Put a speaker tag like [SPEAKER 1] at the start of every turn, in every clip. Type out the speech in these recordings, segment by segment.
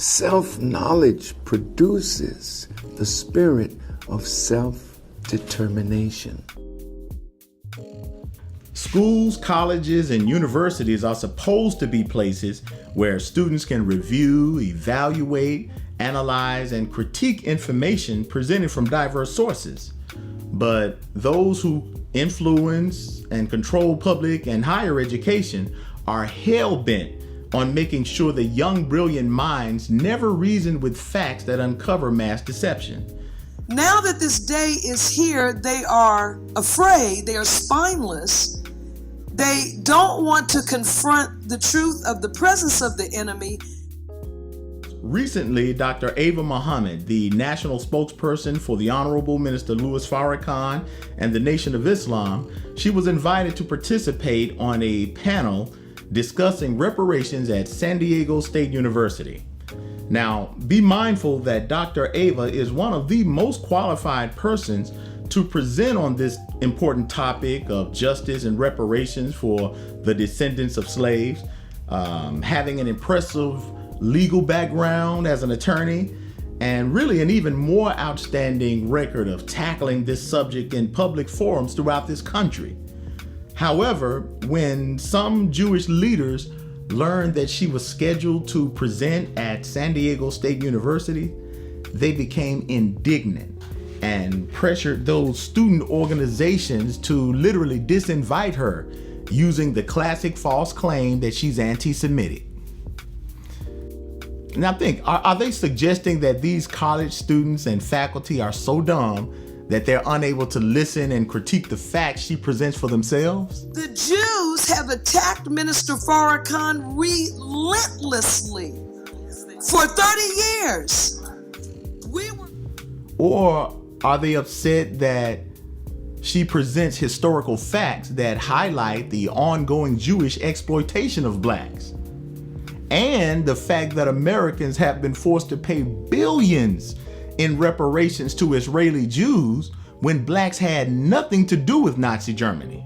[SPEAKER 1] Self-knowledge produces the spirit of self-determination.
[SPEAKER 2] Schools, colleges, and universities are supposed to be places where students can review, evaluate, analyze, and critique information presented from diverse sources. But those who influence and control public and higher education are hell-bent on making sure that young, brilliant minds never reason with facts that uncover mass deception.
[SPEAKER 3] Now that this day is here, they are afraid, they are spineless. They don't want to confront the truth of the presence of the enemy.
[SPEAKER 2] Recently, Dr. Ilia Muhammad, the national spokesperson for the Honorable Minister Louis Farrakhan and the Nation of Islam, she was invited to participate on a panel discussing reparations at San Diego State University. Now, be mindful that Dr. Ilia is one of the most qualified persons to present on this important topic of justice and reparations for the descendants of slaves, having an impressive legal background as an attorney, and really an even more outstanding record of tackling this subject in public forums throughout this country. However, when some Jewish leaders learned that she was scheduled to present at San Diego State University, they became indignant and pressured those student organizations to literally disinvite her, using the classic false claim that she's anti-Semitic. Now think, are they suggesting that these college students and faculty are so dumb that they're unable to listen and critique the facts she presents for themselves?
[SPEAKER 3] The Jews have attacked Minister Farrakhan relentlessly for 30 years.
[SPEAKER 2] Or are they upset that she presents historical facts that highlight the ongoing Jewish exploitation of blacks, and the fact that Americans have been forced to pay billions in reparations to Israeli Jews when blacks had nothing to do with Nazi Germany?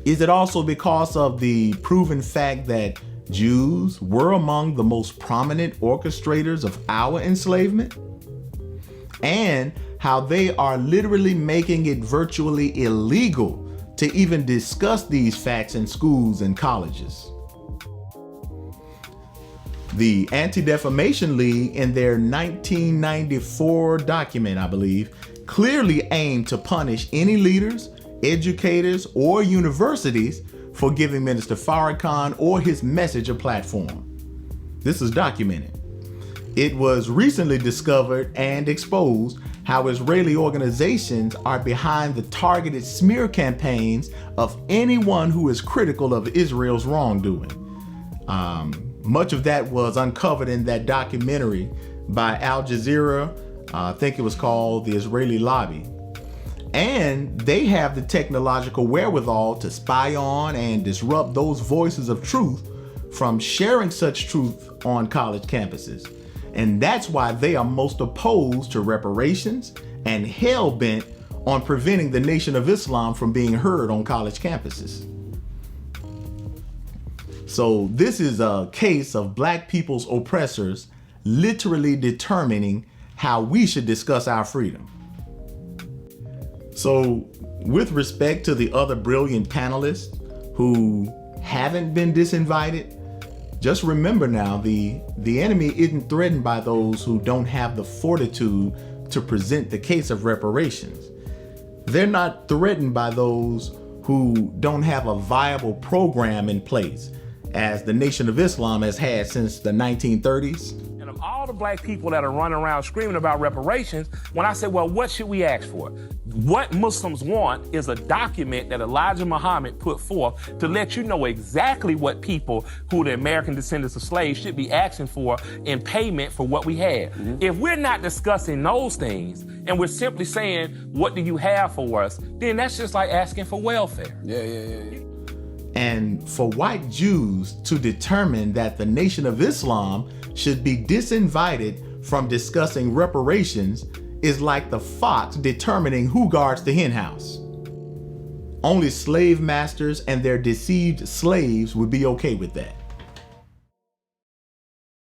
[SPEAKER 2] Is it also because of the proven fact that Jews were among the most prominent orchestrators of our enslavement? And how they are literally making it virtually illegal to even discuss these facts in schools and colleges. The Anti-Defamation League, in their 1994 document, I believe, clearly aimed to punish any leaders, educators, or universities for giving Minister Farrakhan or his message a platform. This is documented. It was recently discovered and exposed how Israeli organizations are behind the targeted smear campaigns of anyone who is critical of Israel's wrongdoing. Much of that was uncovered in that documentary by Al Jazeera. I think it was called The Israeli Lobby. And they have the technological wherewithal to spy on and disrupt those voices of truth from sharing such truth on college campuses. And that's why they are most opposed to reparations and hell-bent on preventing the Nation of Islam from being heard on college campuses. So this is a case of black people's oppressors literally determining how we should discuss our freedom. So with respect to the other brilliant panelists who haven't been disinvited, just remember now, the enemy isn't threatened by those who don't have the fortitude to present the case of reparations. They're not threatened by those who don't have a viable program in place, as the Nation of Islam has had since the 1930s.
[SPEAKER 4] And of all the black people that are running around screaming about reparations, when I say, well, what should we ask for? What Muslims want is a document that Elijah Muhammad put forth to let you know exactly what people who are the American descendants of slaves should be asking for in payment for what we have. Mm-hmm. If we're not discussing those things and we're simply saying, what do you have for us? Then that's just like asking for welfare.
[SPEAKER 2] Yeah. And for white Jews to determine that the Nation of Islam should be disinvited from discussing reparations is like the fox determining who guards the henhouse. Only slave masters and their deceived slaves would be okay with that.